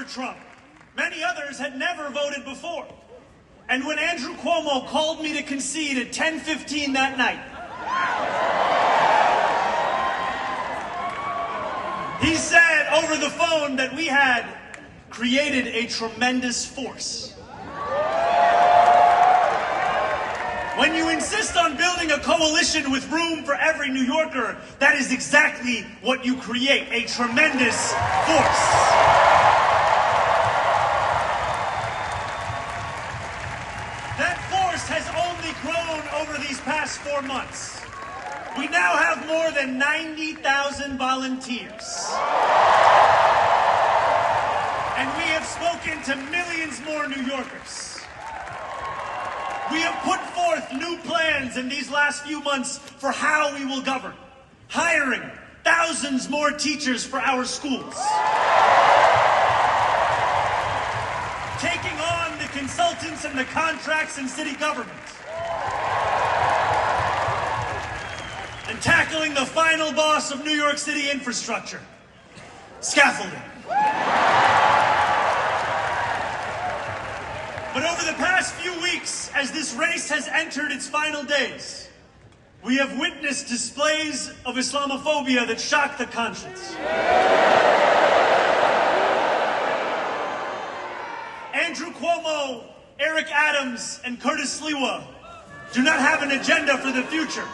Trump. Many others had never voted before. And when Andrew Cuomo called me to concede at 10:15 that night, he said over the phone that we had created a tremendous force. When you insist on building a coalition with room for every New Yorker, that is exactly what you create, a tremendous force. That force has only grown over these past 4 months. We now have more than 90,000 volunteers. And we have spoken to millions more New Yorkers. We have put forth new plans in these last few months for how we will govern, hiring thousands more teachers for our schools, taking on the consultants and the contracts in city government, and tackling the final boss of New York City infrastructure, scaffolding. But over the past few weeks, as this race has entered its final days, we have witnessed displays of Islamophobia that shock the conscience. Andrew Cuomo, Eric Adams, and Curtis Sliwa do not have an agenda for the future.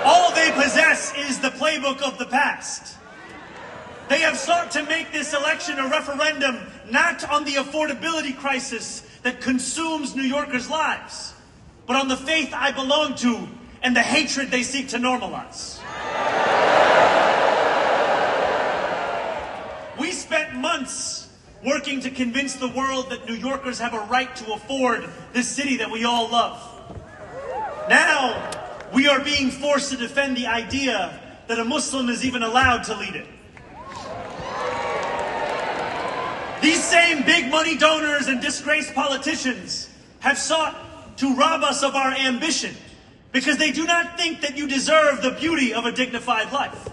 All they possess is the playbook of the past. They have sought to make this election a referendum not on the affordability crisis that consumes New Yorkers' lives, but on the faith I belong to and the hatred they seek to normalize. We spent months working to convince the world that New Yorkers have a right to afford this city that we all love. Now, we are being forced to defend the idea that a Muslim is even allowed to lead it. These same big money donors and disgraced politicians have sought to rob us of our ambition because they do not think that you deserve the beauty of a dignified life.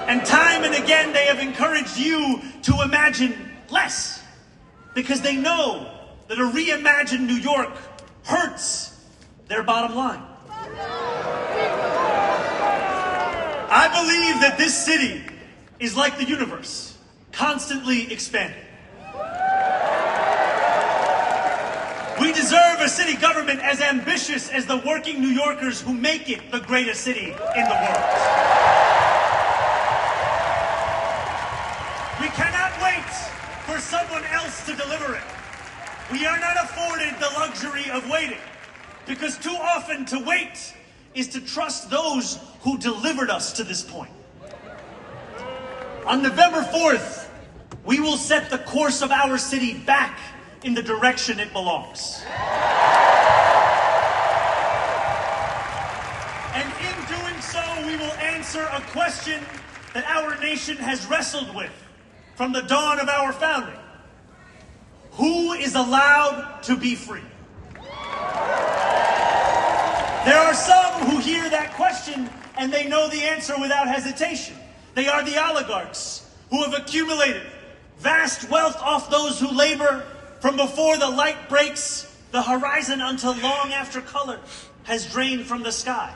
And time and again they have encouraged you to imagine less because they know that a reimagined New York hurts their bottom line. I believe that this city is like the universe, constantly expanding. We deserve a city government as ambitious as the working New Yorkers who make it the greatest city in the world. We cannot wait for someone else to deliver it. We are not afforded the luxury of waiting, because too often to wait is to trust those who delivered us to this point. On November 4th, we will set the course of our city back in the direction it belongs. And in doing so, we will answer a question that our nation has wrestled with from the dawn of our founding. Who is allowed to be free? There are some who hear that question and they know the answer without hesitation. They are the oligarchs who have accumulated vast wealth off those who labor from before the light breaks the horizon until long after color has drained from the sky.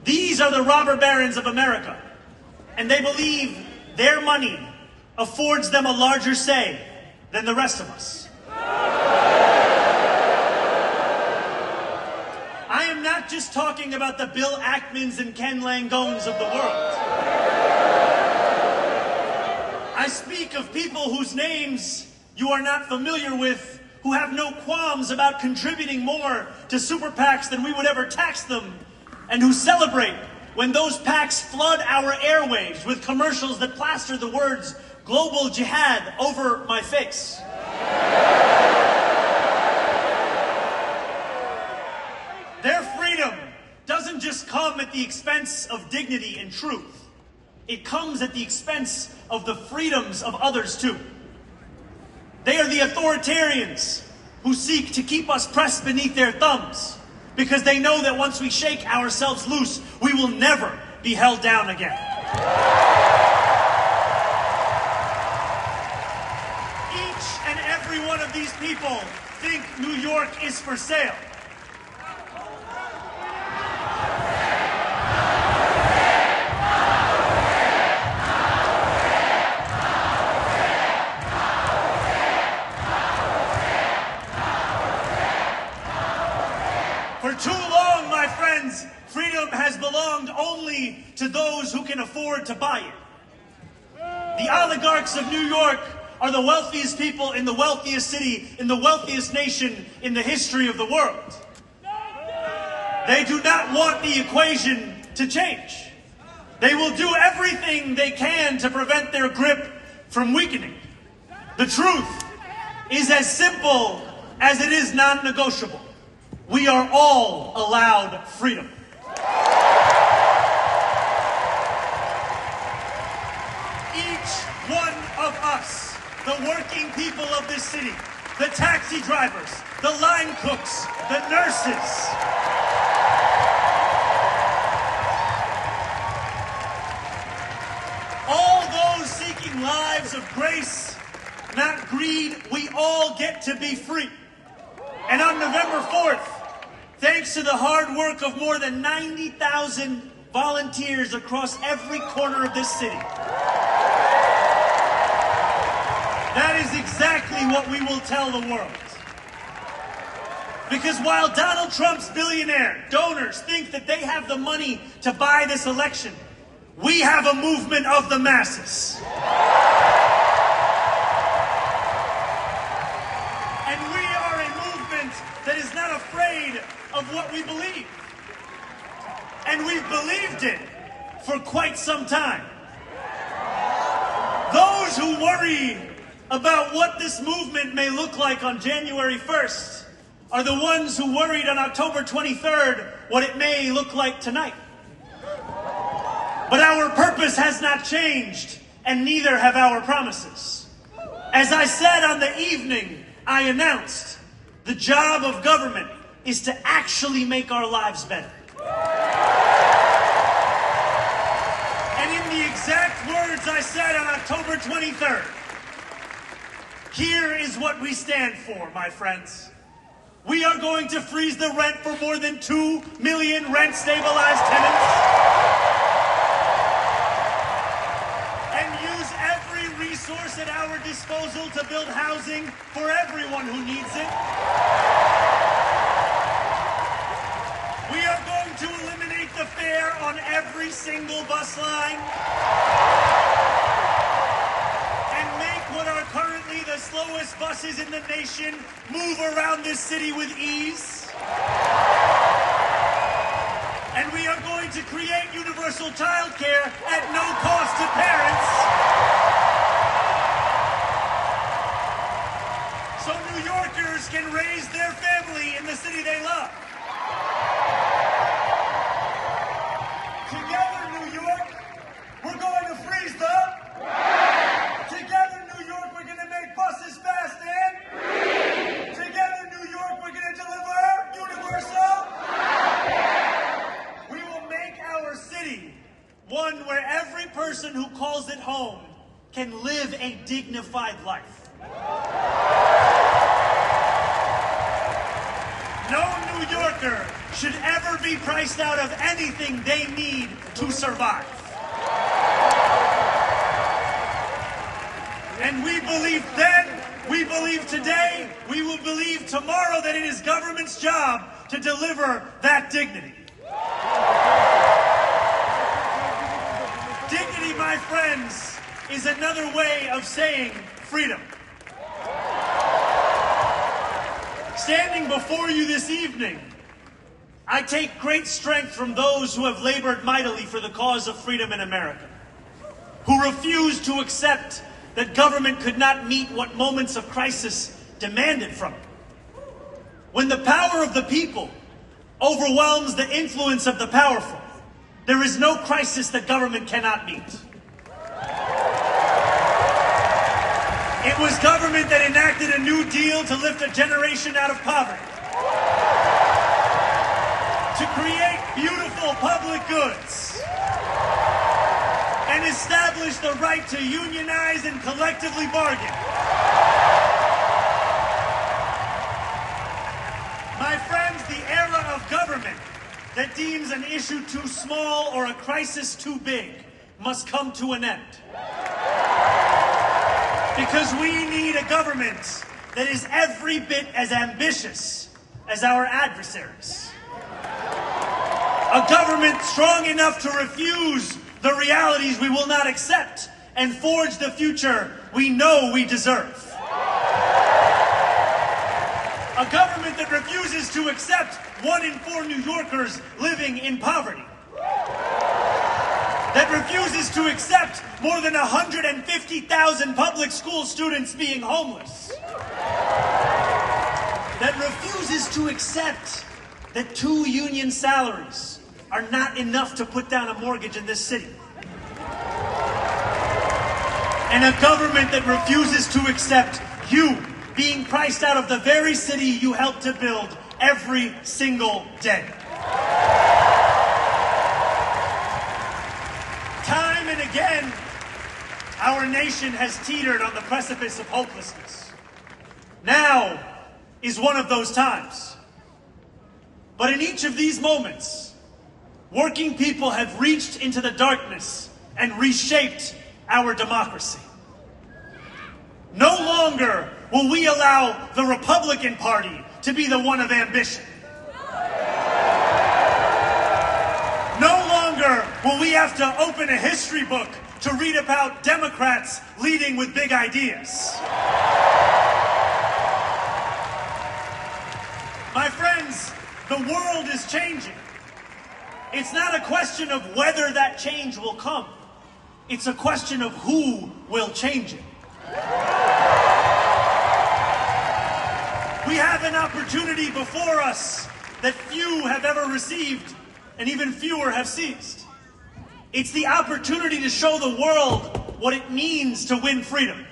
These are the robber barons of America, and they believe their money affords them a larger say than the rest of us. I am not just talking about the Bill Ackmans and Ken Langones of the world. I speak of people whose names you are not familiar with, who have no qualms about contributing more to super PACs than we would ever tax them, and who celebrate when those PACs flood our airwaves with commercials that plaster the words "global jihad" over my face. Their freedom doesn't just come at the expense of dignity and truth. It comes at the expense of the freedoms of others too. They are the authoritarians who seek to keep us pressed beneath their thumbs because they know that once we shake ourselves loose, we will never be held down again. every one of these people think New York is for sale. For too long, my friends, freedom has belonged only to those who can afford to buy it. The oligarchs of New York are the wealthiest people in the wealthiest city, in the wealthiest nation in the history of the world. They do not want the equation to change. They will do everything they can to prevent their grip from weakening. The truth is as simple as it is non-negotiable. We are all allowed freedom. Each one of us, the working people of this city, the taxi drivers, the line cooks, the nurses, all those seeking lives of grace, not greed, we all get to be free. And on November 4th, thanks to the hard work of more than 90,000 volunteers across every corner of this city, that is exactly what we will tell the world. Because while Donald Trump's billionaire donors think that they have the money to buy this election, we have a movement of the masses. And we are a movement that is not afraid of what we believe. And we've believed it for quite some time. Those who worry about what this movement may look like on January 1st are the ones who worried on October 23rd what it may look like tonight. But our purpose has not changed, and neither have our promises. As I said on the evening I announced, the job of government is to actually make our lives better. And in the exact words I said on October 23rd, here is what we stand for, my friends. We are going to freeze the rent for more than 2 million rent-stabilized tenants and use every resource at our disposal to build housing for everyone who needs it. We are going to eliminate the fare on every single bus line and make what are currently the slowest buses in the nation move around this city with ease. And we are going to create universal childcare at no cost to parents, so New Yorkers can raise their family in the city they love. Together, New York, we're going to freeze the Together, New York, we're going to make buses fast and free. Together, New York, we're going to deliver universal. We will make our city one where every person who calls it home can live a dignified life. No New Yorker should ever be priced out of anything they need to survive. And we believe then, we believe today, we will believe tomorrow that it is government's job to deliver that dignity. Dignity, my friends, is another way of saying freedom. Standing before you this evening, I take great strength from those who have labored mightily for the cause of freedom in America, who refuse to accept that government could not meet what moments of crisis demanded from it. When the power of the people overwhelms the influence of the powerful, there is no crisis that government cannot meet. It was government that enacted a New Deal to lift a generation out of poverty, to create beautiful public goods, and establish the right to unionize and collectively bargain. that deems an issue too small or a crisis too big must come to an end. Because we need a government that is every bit as ambitious as our adversaries. A government strong enough to refuse the realities we will not accept and forge the future we know we deserve. A government that refuses to accept 1 in 4 New Yorkers living in poverty. That refuses to accept more than 150,000 public school students being homeless. That refuses to accept that 2 union salaries are not enough to put down a mortgage in this city. And a government that refuses to accept you being priced out of the very city you helped to build every single day. Time and again, our nation has teetered on the precipice of hopelessness. Now is one of those times. But in each of these moments, working people have reached into the darkness and reshaped our democracy. No longer will we allow the Republican Party to be the one of ambition. No longer will we have to open a history book to read about Democrats leading with big ideas. My friends, the world is changing. It's not a question of whether that change will come. It's a question of who will change it. We have an opportunity before us that few have ever received and even fewer have seized. It's the opportunity to show the world what it means to win freedom.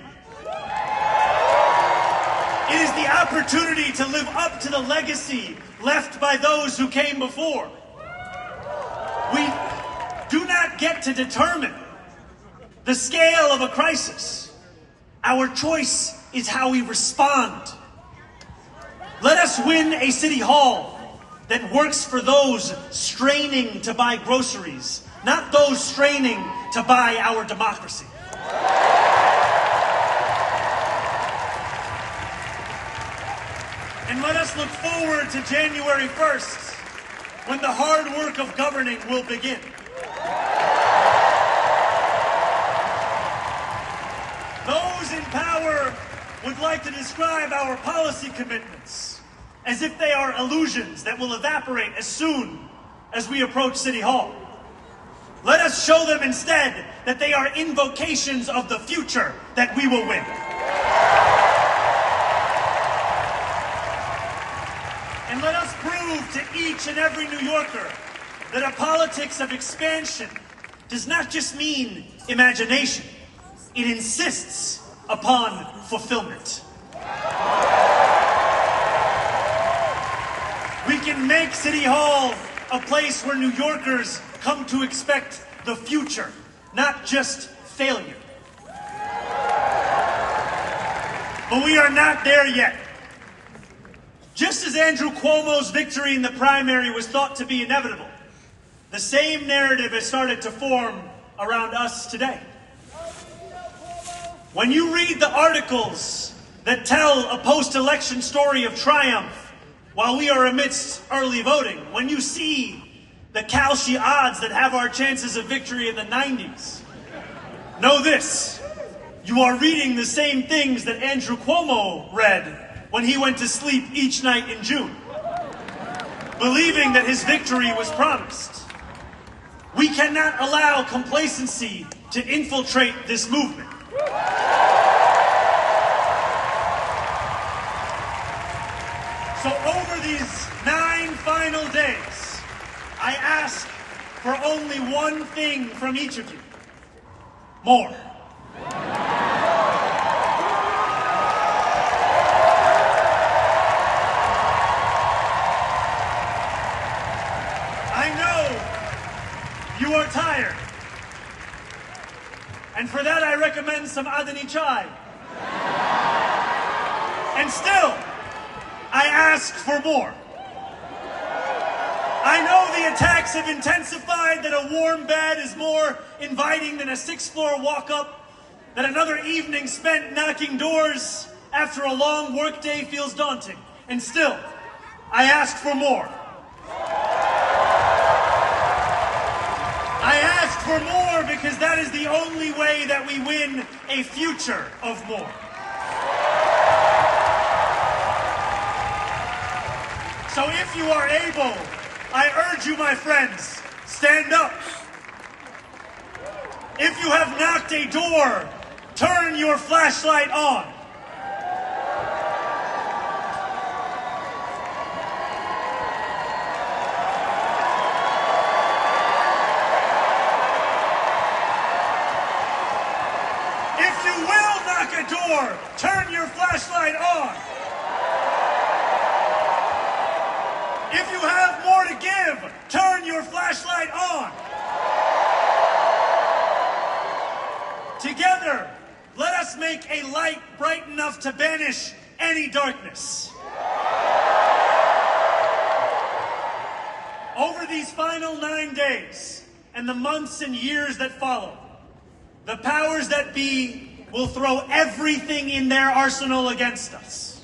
It is the opportunity to live up to the legacy left by those who came before. We do not get to determine the scale of a crisis. Our choice is how we respond. Let us win a city hall that works for those straining to buy groceries, not those straining to buy our democracy. And let us look forward to January 1st, when the hard work of governing will begin. Those in power would like to describe our policy commitments as if they are illusions that will evaporate as soon as we approach City Hall. Let us show them instead that they are invocations of the future that we will win. And let us prove to each and every New Yorker that a politics of expansion does not just mean imagination. It insists upon fulfillment. We can make City Hall a place where New Yorkers come to expect the future, not just failure. But we are not there yet. Just as Andrew Cuomo's victory in the primary was thought to be inevitable, the same narrative has started to form around us today. When you read the articles that tell a post-election story of triumph while we are amidst early voting, when you see the Kalshi odds that have our chances of victory in the 90s, know this: you are reading the same things that Andrew Cuomo read when he went to sleep each night in June, believing that his victory was promised. We cannot allow complacency to infiltrate this movement. So over these 9 final days, I ask for only one thing from each of you: more. I know you are tired, and for that I recommend some Adani chai. And still, I ask for more. I I know the attacks have intensified, that a warm bed is more inviting than a sixth-floor walk-up, that another evening spent knocking doors after a long workday feels daunting. And still, I ask for more. I ask for more because that is the only way that we win a future of more. So if you are able, I urge you, my friends, stand up. If you have knocked a door, turn your flashlight on. If you will knock a door, turn your flashlight on. If you have more to give, turn your flashlight on. Together, let us make a light bright enough to banish any darkness. Over these final 9 days and the months and years that follow, the powers that be will throw everything in their arsenal against us.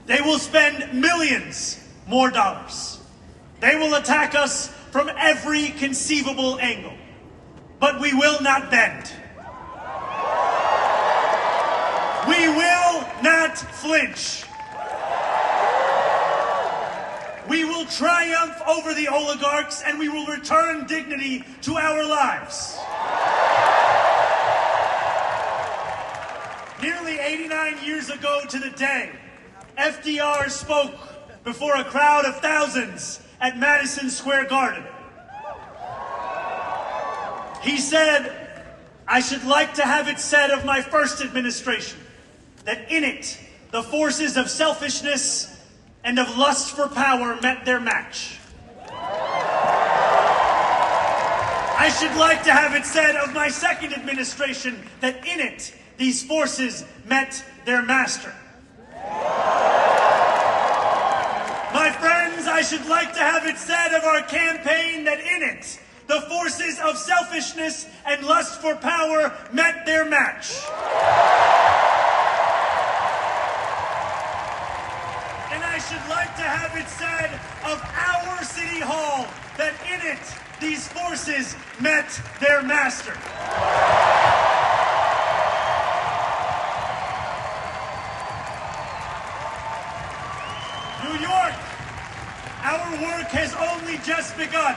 They will spend millions more dollars. They will attack us from every conceivable angle. But we will not bend. We will not flinch. We will triumph over the oligarchs, and we will return dignity to our lives. Nearly 89 years ago to the day, FDR spoke before a crowd of thousands at Madison Square Garden. He said, "I should like to have it said of my first administration that in it, the forces of selfishness and of lust for power met their match. I should like to have it said of my second administration that in it, these forces met their master. My friends, I should like to have it said of our campaign that in it, the forces of selfishness and lust for power met their match. And I should like to have it said of our City Hall that in it, these forces met their master." New York, our work has only just begun.